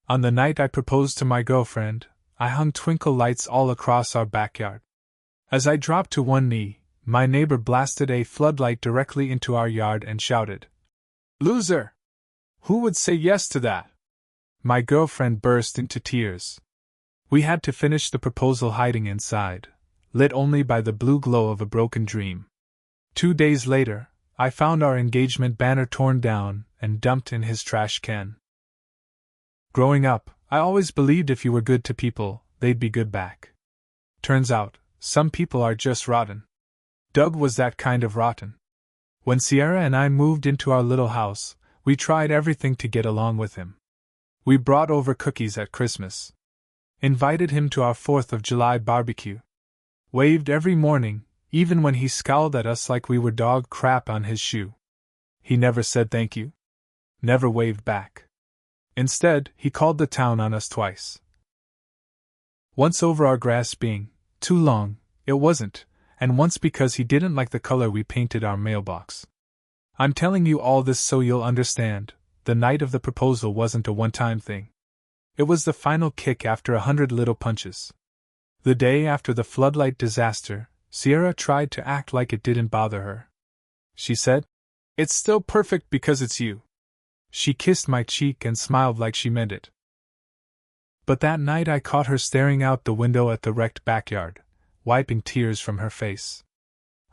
On the night I proposed to my girlfriend, I hung twinkle lights all across our backyard. As I dropped to one knee, my neighbor blasted a floodlight directly into our yard and shouted, "Loser! Who would say yes to that?" My girlfriend burst into tears. We had to finish the proposal hiding inside, lit only by the blue glow of a broken dream. 2 days later, I found our engagement banner torn down and dumped in his trash can. Growing up, I always believed if you were good to people, they'd be good back. Turns out, some people are just rotten. Doug was that kind of rotten. When Sierra and I moved into our little house, we tried everything to get along with him. We brought over cookies at Christmas. Invited him to our 4th of July barbecue. Waved every morning, even when he scowled at us like we were dog crap on his shoe. He never said thank you. Never waved back. Instead, he called the town on us twice. Once over our grass being too long, it wasn't, and once because he didn't like the color we painted our mailbox. I'm telling you all this so you'll understand, the night of the proposal wasn't a one-time thing. It was the final kick after 100 little punches. The day after the floodlight disaster, Sierra tried to act like it didn't bother her. She said, "It's still perfect because it's you." She kissed my cheek and smiled like she meant it. But that night I caught her staring out the window at the wrecked backyard, wiping tears from her face.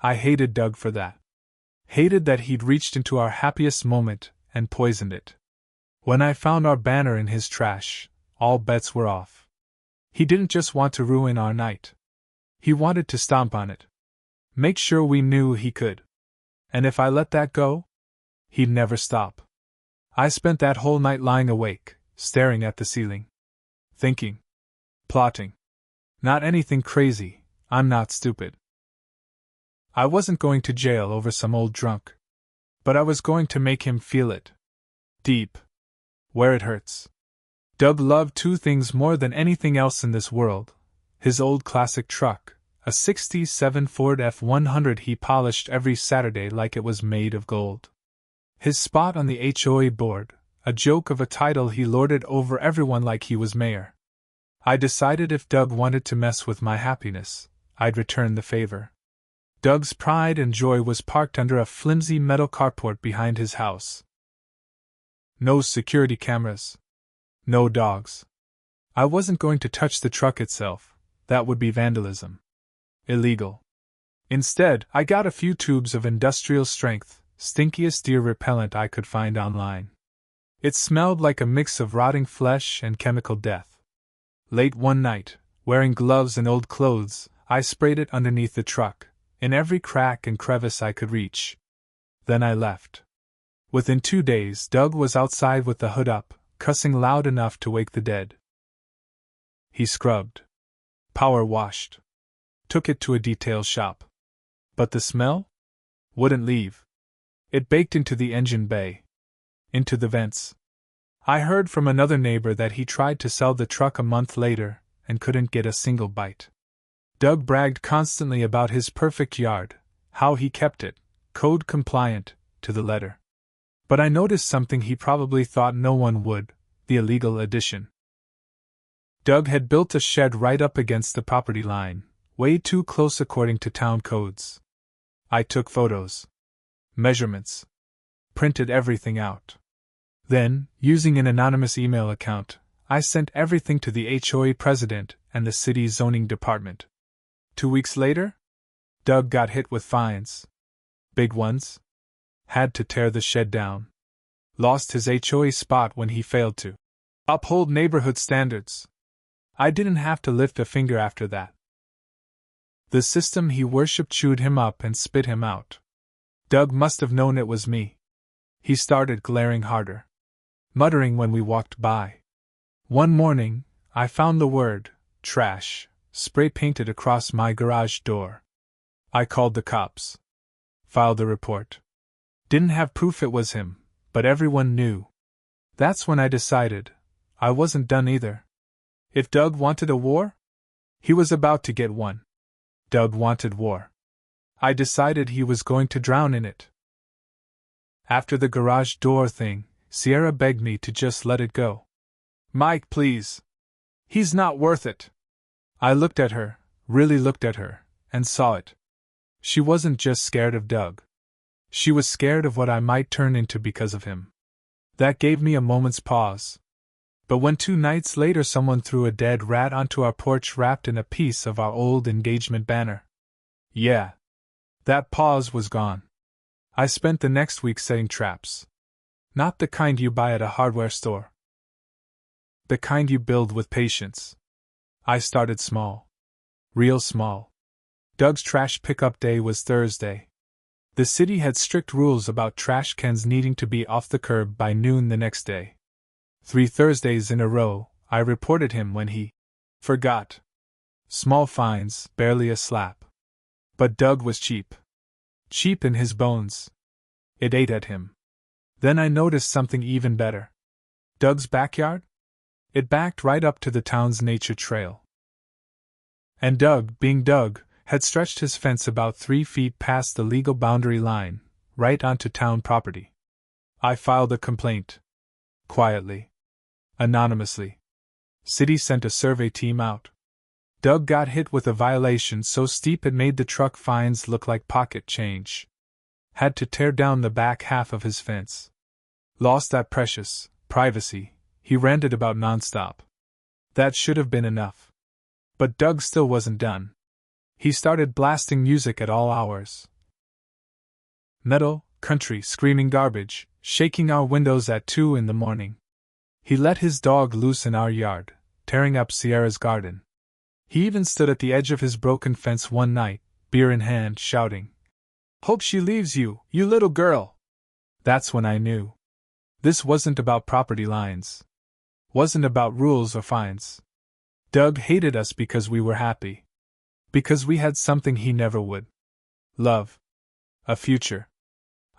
I hated Doug for that. Hated that he'd reached into our happiest moment and poisoned it. When I found our banner in his trash, all bets were off. He didn't just want to ruin our night. He wanted to stomp on it. Make sure we knew he could. And if I let that go, he'd never stop. I spent that whole night lying awake, staring at the ceiling. Thinking. Plotting. Not anything crazy, I'm not stupid. I wasn't going to jail over some old drunk. But I was going to make him feel it. Deep. Where it hurts. Doug loved 2 things more than anything else in this world. His old classic truck, a '67 Ford F100 he polished every Saturday like it was made of gold. His spot on the HOA board, a joke of a title he lorded over everyone like he was mayor. I decided if Doug wanted to mess with my happiness, I'd return the favor. Doug's pride and joy was parked under a flimsy metal carport behind his house. No security cameras. No dogs. I wasn't going to touch the truck itself, that would be vandalism. Illegal. Instead, I got a few tubes of industrial strength, stinkiest deer repellent I could find online. It smelled like a mix of rotting flesh and chemical death. Late one night, wearing gloves and old clothes, I sprayed it underneath the truck, in every crack and crevice I could reach. Then I left. Within 2 days, Doug was outside with the hood up, cussing loud enough to wake the dead. He scrubbed. Power washed. Took it to a detail shop. But the smell? Wouldn't leave. It baked into the engine bay. Into the vents. I heard from another neighbor that he tried to sell the truck a month later and couldn't get a single bite. Doug bragged constantly about his perfect yard, how he kept it, code compliant, to the letter. But I noticed something he probably thought no one would, the illegal addition. Doug had built a shed right up against the property line, way too close according to town codes. I took photos. Measurements. Printed everything out. Then, using an anonymous email account, I sent everything to the HOA president and the city's zoning department. 2 weeks later, Doug got hit with fines. Big ones. Had to tear the shed down. Lost his HOA spot when he failed to uphold neighborhood standards. I didn't have to lift a finger after that. The system he worshipped chewed him up and spit him out. Doug must have known it was me. He started glaring harder. Muttering when we walked by. One morning, I found the word, trash, spray painted across my garage door. I called the cops. Filed a report. Didn't have proof it was him, but everyone knew. That's when I decided I wasn't done either. If Doug wanted a war, he was about to get one. Doug wanted war. I decided he was going to drown in it. After the garage door thing, Sierra begged me to just let it go. Mike, please. He's not worth it. I looked at her, really looked at her, and saw it. She wasn't just scared of Doug. She was scared of what I might turn into because of him. That gave me a moment's pause. But when 2 nights later someone threw a dead rat onto our porch wrapped in a piece of our old engagement banner. Yeah. That pause was gone. I spent the next week setting traps. Not the kind you buy at a hardware store. The kind you build with patience. I started small. Real small. Doug's trash pickup day was Thursday. The city had strict rules about trash cans needing to be off the curb by noon the next day. 3 Thursdays in a row, I reported him when he forgot. Small fines, barely a slap. But Doug was cheap. Cheap in his bones. It ate at him. Then I noticed something even better. Doug's backyard? It backed right up to the town's nature trail. And Doug, being Doug, had stretched his fence about 3 feet past the legal boundary line, right onto town property. I filed a complaint. Quietly. Anonymously. City sent a survey team out. Doug got hit with a violation so steep it made the truck fines look like pocket change. Had to tear down the back half of his fence. Lost that precious privacy, he ranted about nonstop. That should have been enough. But Doug still wasn't done. He started blasting music at all hours. Metal, country, screaming garbage, shaking our windows at 2 in the morning. He let his dog loose in our yard, tearing up Sierra's garden. He even stood at the edge of his broken fence one night, beer in hand, shouting, "Hope she leaves you, you little girl!" That's when I knew. This wasn't about property lines. Wasn't about rules or fines. Doug hated us because we were happy. Because we had something he never would. Love. A future.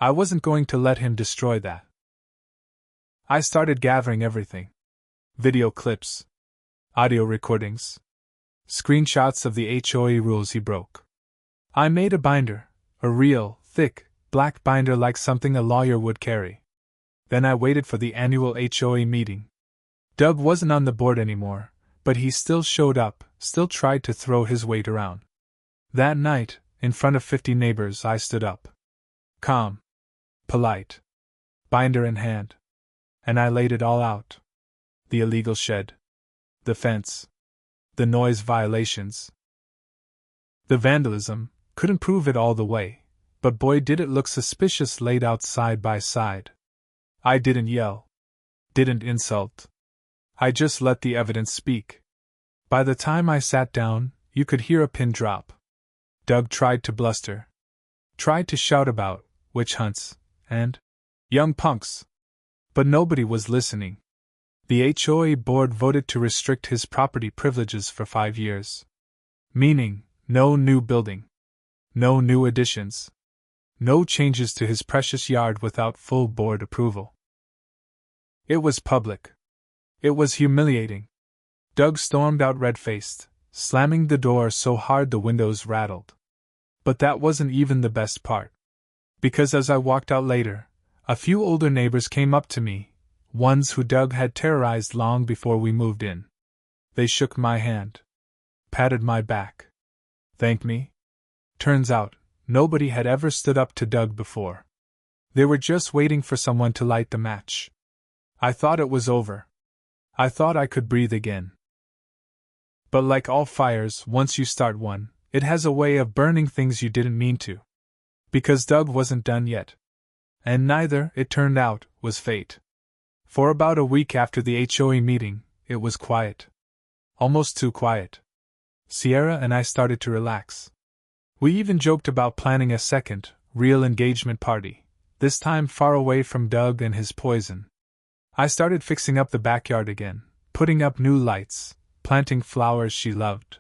I wasn't going to let him destroy that. I started gathering everything. Video clips. Audio recordings. Screenshots of the HOA rules he broke. I made a binder, a real, thick, black binder like something a lawyer would carry. Then I waited for the annual HOA meeting. Doug wasn't on the board anymore, but he still showed up, still tried to throw his weight around. That night, in front of 50 neighbors, I stood up. Calm. Polite. Binder in hand. And I laid it all out. The illegal shed. The fence. The noise violations. The vandalism, couldn't prove it all the way, but boy did it look suspicious laid out side by side. I didn't yell. Didn't insult. I just let the evidence speak. By the time I sat down, you could hear a pin drop. Doug tried to bluster. Tried to shout about witch hunts and young punks. But nobody was listening. The HOA board voted to restrict his property privileges for 5 years. Meaning, no new building. No new additions. No changes to his precious yard without full board approval. It was public. It was humiliating. Doug stormed out red-faced, slamming the door so hard the windows rattled. But that wasn't even the best part. Because as I walked out later, a few older neighbors came up to me, ones who Doug had terrorized long before we moved in. They shook my hand. Patted my back. Thanked me. Turns out, nobody had ever stood up to Doug before. They were just waiting for someone to light the match. I thought it was over. I thought I could breathe again. But like all fires, once you start one, it has a way of burning things you didn't mean to. Because Doug wasn't done yet. And neither, it turned out, was fate. For about a week after the HOA meeting, it was quiet. Almost too quiet. Sierra and I started to relax. We even joked about planning a second, real engagement party, this time far away from Doug and his poison. I started fixing up the backyard again, putting up new lights, planting flowers she loved.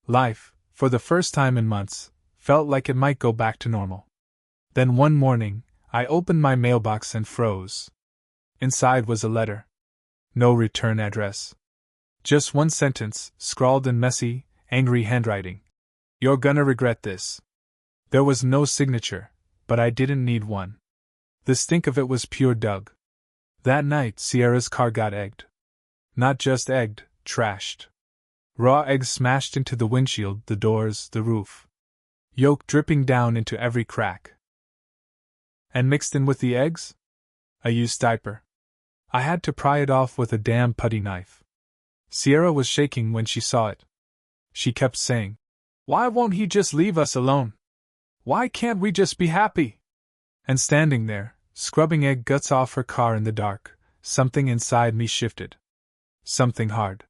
Life, for the first time in months, felt like it might go back to normal. Then one morning, I opened my mailbox and froze. Inside was a letter. No return address. Just one sentence, scrawled in messy, angry handwriting. "You're gonna regret this." There was no signature, but I didn't need one. The stink of it was pure Doug. That night, Sierra's car got egged. Not just egged, trashed. Raw eggs smashed into the windshield, the doors, the roof. Yolk dripping down into every crack. And mixed in with the eggs? A used diaper. I had to pry it off with a damn putty knife. Sierra was shaking when she saw it. She kept saying, "Why won't he just leave us alone? Why can't we just be happy?" And standing there, scrubbing egg guts off her car in the dark, something inside me shifted. Something hard.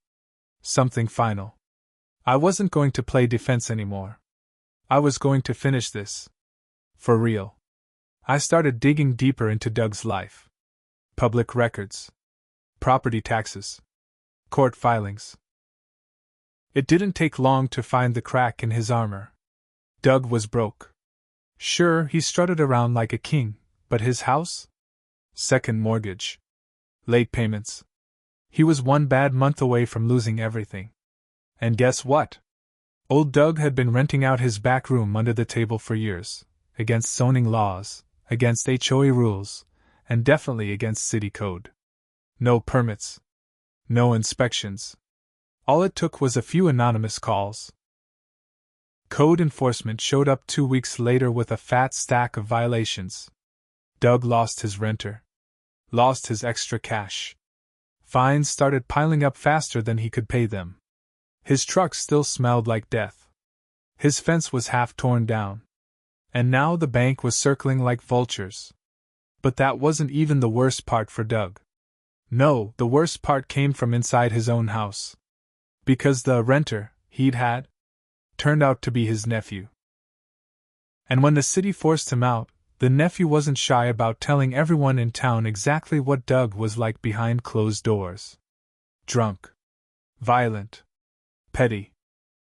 Something final. I wasn't going to play defense anymore. I was going to finish this. For real. I started digging deeper into Doug's life. Public records. Property taxes. Court filings. It didn't take long to find the crack in his armor. Doug was broke. Sure, he strutted around like a king, but his house? Second mortgage. Late payments. He was one bad month away from losing everything. And guess what? Old Doug had been renting out his back room under the table for years, against zoning laws, against HOA rules, and definitely against city code. No permits. No inspections. All it took was a few anonymous calls. Code enforcement showed up 2 weeks later with a fat stack of violations. Doug lost his renter. Lost his extra cash. Fines started piling up faster than he could pay them. His truck still smelled like death. His fence was half torn down. And now the bank was circling like vultures. But that wasn't even the worst part for Doug. No, the worst part came from inside his own house. Because the renter he'd had turned out to be his nephew. And when the city forced him out, the nephew wasn't shy about telling everyone in town exactly what Doug was like behind closed doors. Drunk. Violent. Petty.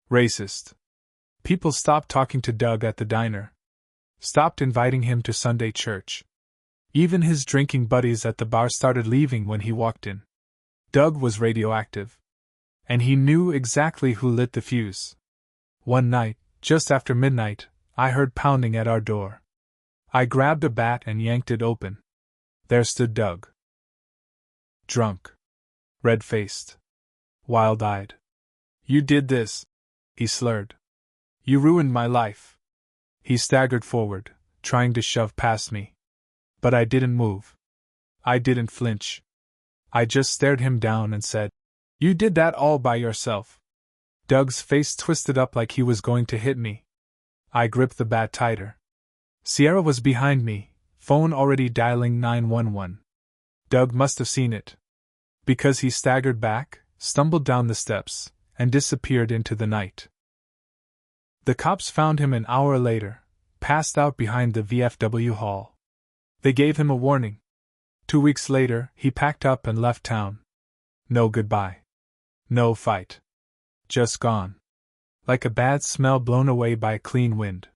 Racist. People stopped talking to Doug at the diner. Stopped inviting him to Sunday church. Even his drinking buddies at the bar started leaving when he walked in. Doug was radioactive. And he knew exactly who lit the fuse. One night, just after midnight, I heard pounding at our door. I grabbed a bat and yanked it open. There stood Doug. Drunk. Red-faced. Wild-eyed. "You did this," he slurred. "You ruined my life." He staggered forward, trying to shove past me. But I didn't move. I didn't flinch. I just stared him down and said, "You did that all by yourself." Doug's face twisted up like he was going to hit me. I gripped the bat tighter. Sierra was behind me, phone already dialing 911. Doug must have seen it. Because he staggered back, stumbled down the steps, and disappeared into the night. The cops found him an hour later, passed out behind the VFW hall. They gave him a warning. 2 weeks later, he packed up and left town. No goodbye. No fight. Just gone. Like a bad smell blown away by a clean wind.